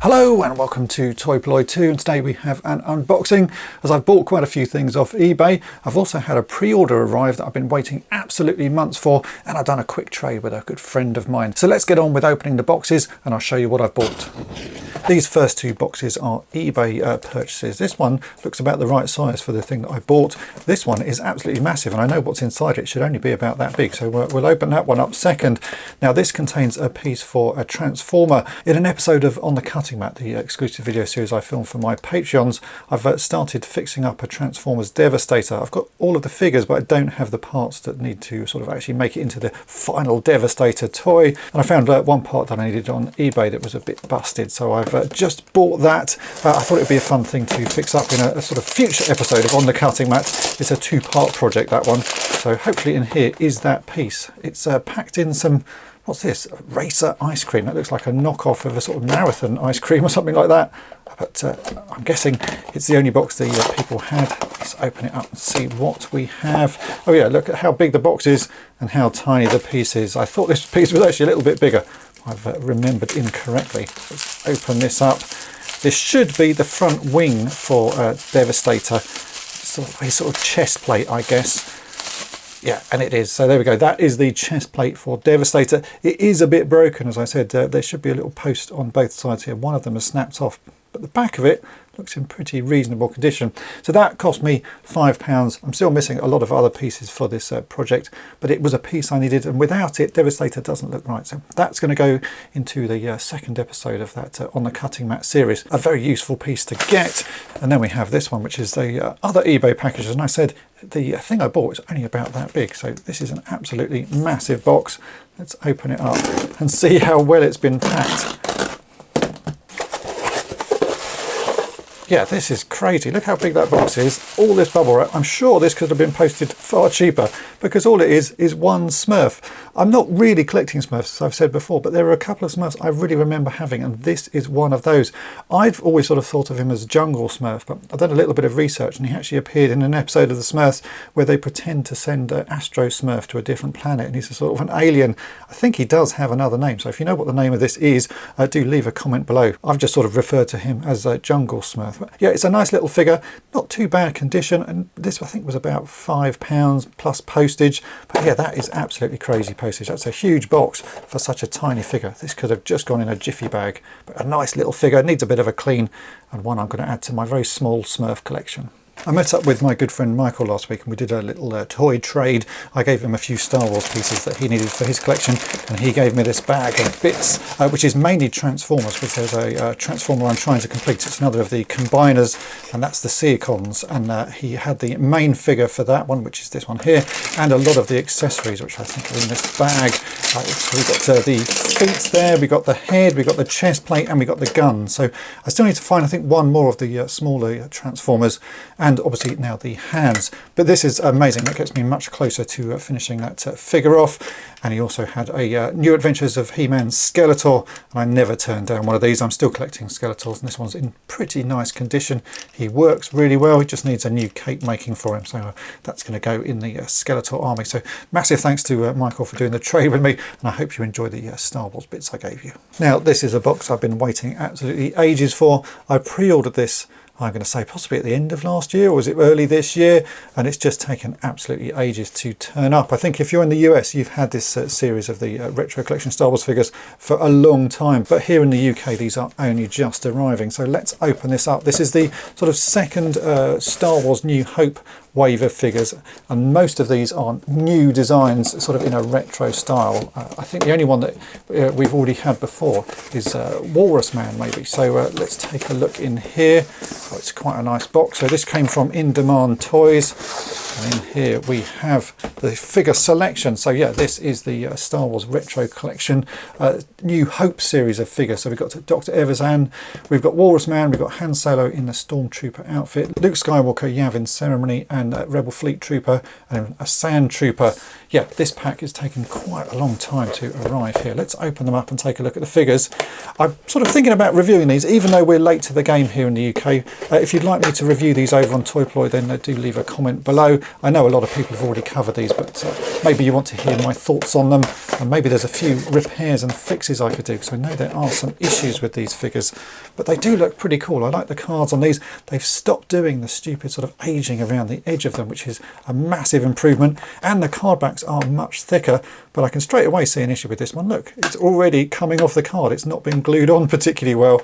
Hello and welcome to Toy Polloi 2, and today we have an unboxing as I've bought quite a few things off eBay. I've also had a pre-order arrive that I've been waiting absolutely months for, and I've done a quick trade with a good friend of mine. So let's get on with opening the boxes and I'll show you what I've bought. These first two boxes are eBay purchases. This one looks about the right size for the thing that I bought. This one is absolutely massive and I know what's inside it. It should only be about that big, so we'll open that one up second. Now this contains a piece for a transformer. In an episode of On the Cutting Mat, the exclusive video series I filmed for my Patreons, I've started fixing up a Transformers Devastator. I've got all of the figures, but I don't have the parts that need to sort of actually make it into the final Devastator toy. And I found one part that I needed on eBay that was a bit busted, so I've just bought that. I thought it'd be a fun thing to fix up in a sort of future episode of On the Cutting Mat. It's a two-part project, that one. So hopefully in here is that piece. It's packed in some, what's this? Racer ice cream. That looks like a knockoff of a sort of marathon ice cream or something like that. But I'm guessing it's the only box the people had. Let's open it up and see what we have. Oh yeah, look at how big the box is and how tiny the piece is. I thought this piece was actually a little bit bigger. I've remembered incorrectly. Let's open this up. This should be the front wing for Devastator. Sort of chest plate, I guess. Yeah, and it is. So there we go. That is the chest plate for Devastator. It is a bit broken, as I said. There should be a little post on both sides here. One of them has snapped off, but the back of it looks in pretty reasonable condition. So that cost me £5. I'm still missing a lot of other pieces for this project, but it was a piece I needed, and without it Devastator doesn't look right. So that's going to go into the second episode of that On the Cutting Mat series. A very useful piece to get. And then we have this one, which is the other eBay packages, and I said the thing I bought is only about that big, so this is an absolutely massive box. Let's open it up and see how well it's been packed. Yeah, this is crazy. Look how big that box is. All this bubble wrap. I'm sure this could have been posted far cheaper, because all it is one Smurf. I'm not really collecting Smurfs, as I've said before, but there are a couple of Smurfs I really remember having, and this is one of those. I've always sort of thought of him as Jungle Smurf, but I've done a little bit of research, and he actually appeared in an episode of the Smurfs where they pretend to send Astro Smurf to a different planet, and he's a sort of an alien. I think he does have another name, so if you know what the name of this is, do leave a comment below. I've just sort of referred to him as Jungle Smurf. But yeah, it's a nice little figure, not too bad condition, and this I think was about £5 plus postage. But yeah, that is absolutely crazy postage. That's a huge box for such a tiny figure. This could have just gone in a jiffy bag, but a nice little figure, needs a bit of a clean, and one I'm going to add to my very small Smurf collection. I met up with my good friend Michael last week and we did a little toy trade. I gave him a few Star Wars pieces that he needed for his collection, and he gave me this bag of bits, which is mainly Transformers, because there's a Transformer I'm trying to complete. It's another of the combiners, and that's the Seacons, and he had the main figure for that one, which is this one here, and a lot of the accessories, which I think are in this bag. So we've got the feet there, we got the head, we got the chest plate, and we got the gun. So I still need to find, I think, one more of the smaller Transformers, and obviously now the hands. But this is amazing. That gets me much closer to finishing that figure off. And he also had a New Adventures of He-Man Skeletor, and I never turned down one of these. I'm still collecting Skeletors, and this one's in pretty nice condition. He works really well. He just needs a new cape making for him, so that's going to go in the Skeletor army. So massive thanks to Michael for doing the trade with me, and I hope you enjoy the Star Wars bits I gave you. Now this is a box I've been waiting absolutely ages for. I pre-ordered this, I'm going to say possibly at the end of last year, or was it early this year, and it's just taken absolutely ages to turn up. I think if you're in the US, you've had this series of the Retro Collection Star Wars figures for a long time, but here in the UK these are only just arriving. So let's open this up. This is the sort of second Star Wars New Hope wave of figures, and most of these are new designs, sort of in a retro style. I think the only one that we've already had before is Walrus Man, maybe. So let's take a look in here. Oh, it's quite a nice box. So this came from In Demand Toys, and in here we have the figure selection. So yeah, this is the Star Wars Retro Collection New Hope series of figures. So we've got Dr. Evazan, we've got Walrus Man, we've got Han Solo in the Stormtrooper outfit, Luke Skywalker, Yavin Ceremony, and and Rebel Fleet Trooper and a Sand Trooper. Yeah, this pack is taking quite a long time to arrive here. Let's open them up and take a look at the figures. I'm sort of thinking about reviewing these, even though we're late to the game here in the UK. If you'd like me to review these over on Toy Polloi, then do leave a comment below. I know a lot of people have already covered these, but maybe you want to hear my thoughts on them, and maybe there's a few repairs and fixes I could do, because I know there are some issues with these figures, but they do look pretty cool. I like the cards on these. They've stopped doing the stupid sort of aging around the edge of them, which is a massive improvement, and the card backs are much thicker, but I can straight away see an issue with this one. Look, it's already coming off the card. It's not been glued on particularly well.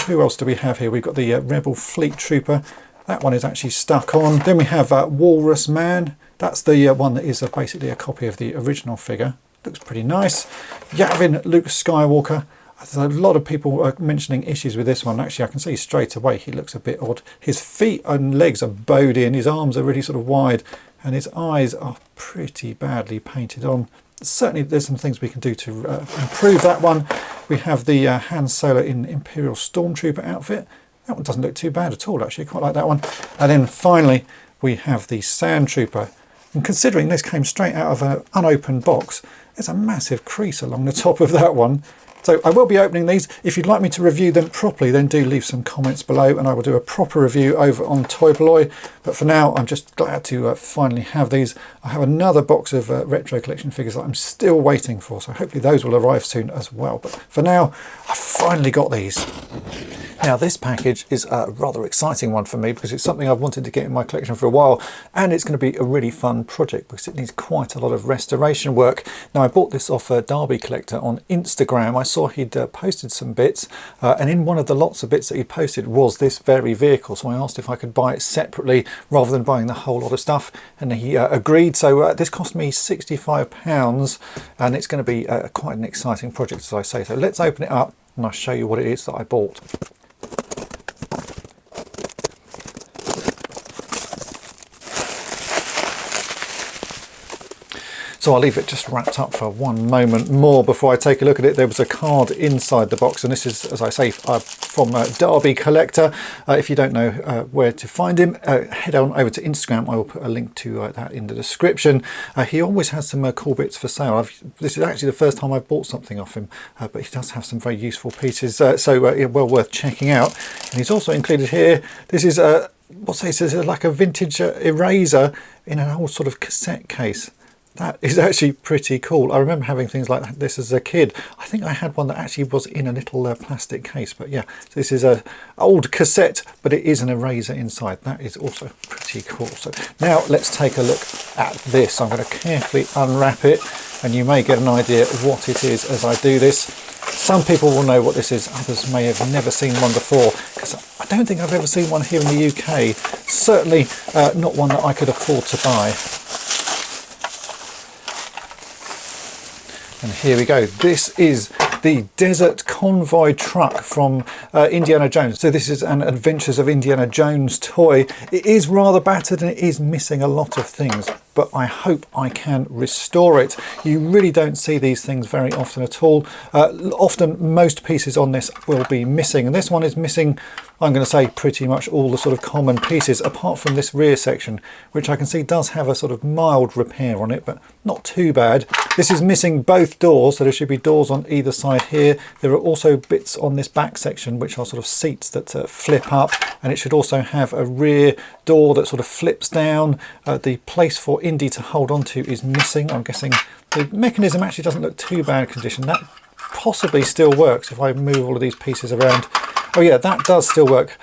Who else do we have here? We've got the Rebel Fleet Trooper. That one is actually stuck on. Then we have Walrus Man. That's the one that is basically a copy of the original figure. Looks pretty nice. Yavin Luke Skywalker. There's a lot of people are mentioning issues with this one. Actually, I can see straight away he looks a bit odd. His feet and legs are bowed in. His arms are really sort of wide, and his eyes are pretty badly painted on. Certainly there's some things we can do to improve that one. We have the Han Solo in Imperial Stormtrooper outfit. That one doesn't look too bad at all, actually. Quite like that one. And then finally we have the Sand Trooper. And considering this came straight out of an unopened box, there's a massive crease along the top of that one. So I will be opening these. If you'd like me to review them properly, then do leave some comments below and I will do a proper review over on Toy Polloi. But for now, I'm just glad to finally have these. I have another box of retro collection figures that I'm still waiting for, so hopefully those will arrive soon as well. But for now, I've finally got these. Now this package is a rather exciting one for me because it's something I've wanted to get in my collection for a while, and it's going to be a really fun project because it needs quite a lot of restoration work. Now I bought this off Derby Collector on Instagram. I saw he'd posted some bits and in one of the lots of bits that he posted was this very vehicle, so I asked if I could buy it separately rather than buying the whole lot of stuff, and he agreed. So this cost me £65 and it's going to be quite an exciting project, as I say. So let's open it up and I'll show you what it is that I bought. So I'll leave it just wrapped up for one moment more before I take a look at it. There was a card inside the box, and this is, as I say, from Derby Collector. If you don't know where to find him, head on over to Instagram. I will put a link to that in the description. He always has some cool bits for sale. This is actually the first time I've bought something off him, but he does have some very useful pieces, so well worth checking out. And he's also included here, this is what's this? Is like a vintage eraser in an old sort of cassette case. That is actually pretty cool. I remember having things like this as a kid. I think I had one that actually was in a little plastic case. But yeah, this is an old cassette, but it is an eraser inside. That is also pretty cool. So now let's take a look at this. I'm going to carefully unwrap it, and you may get an idea of what it is as I do this. Some people will know what this is. Others may have never seen one before, because I don't think I've ever seen one here in the UK. Certainly not one that I could afford to buy. And here we go. This is the Desert Convoy truck from Indiana Jones. So this is an Adventures of Indiana Jones toy. It is rather battered and it is missing a lot of things, but I hope I can restore it. You really don't see these things very often at all. Often most pieces on this will be missing, and this one is missing, I'm going to say, pretty much all the sort of common pieces, apart from this rear section, which I can see does have a sort of mild repair on it, but not too bad. This is missing both doors, so there should be doors on either side here. There are also bits on this back section which are sort of seats that flip up, and it should also have a rear door that sort of flips down. The place for Indy to hold on to is missing. I'm guessing the mechanism actually doesn't look too bad condition. That possibly still works if I move all of these pieces around. Oh yeah, that does still work.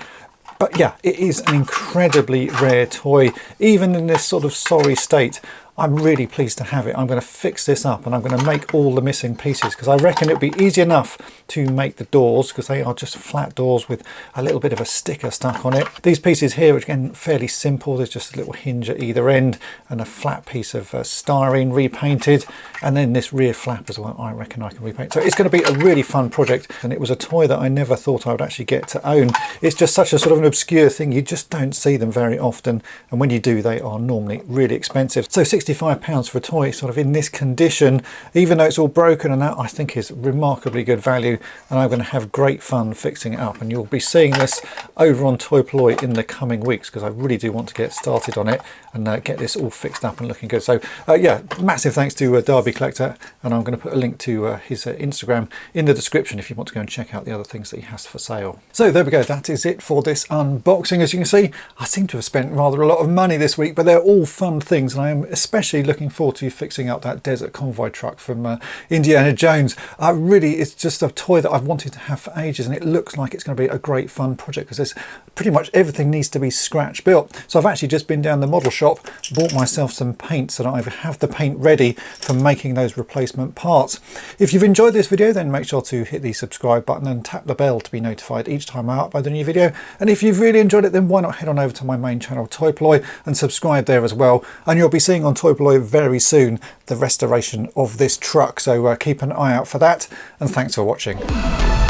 But yeah, it is an incredibly rare toy. Even in this sort of sorry state, I'm really pleased to have it. I'm going to fix this up and I'm going to make all the missing pieces, because I reckon it'll be easy enough to make the doors, because they are just flat doors with a little bit of a sticker stuck on it. These pieces here, again, fairly simple. There's just a little hinge at either end and a flat piece of styrene repainted, and then this rear flap as well, I reckon I can repaint. So it's going to be a really fun project, and it was a toy that I never thought I would actually get to own. It's just such a sort of an obscure thing. You just don't see them very often, and when you do, they are normally really expensive. So £65 for a toy sort of in this condition, even though it's all broken and that, I think is remarkably good value, and I'm going to have great fun fixing it up. And you'll be seeing this over on Toy Polloi in the coming weeks, because I really do want to get started on it and get this all fixed up and looking good. So yeah, massive thanks to Derby Collector, and I'm going to put a link to his Instagram in the description if you want to go and check out the other things that he has for sale. So there we go, that is it for this unboxing. As you can see, I seem to have spent rather a lot of money this week, but they're all fun things, and I am especially looking forward to fixing up that desert convoy truck from Indiana Jones. Really, it's just a toy that I've wanted to have for ages, and it looks like it's going to be a great fun project, because there's pretty much everything needs to be scratch built. So I've actually just been down the model shop, bought myself some paint so that I have the paint ready for making those replacement parts. If you've enjoyed this video, then make sure to hit the subscribe button and tap the bell to be notified each time I upload a new video. And if you've really enjoyed it, then why not head on over to my main channel, Toy Polloi, and subscribe there as well. And you'll be seeing on Toy Polloi very soon the restoration of this truck, so keep an eye out for that, and thanks for watching.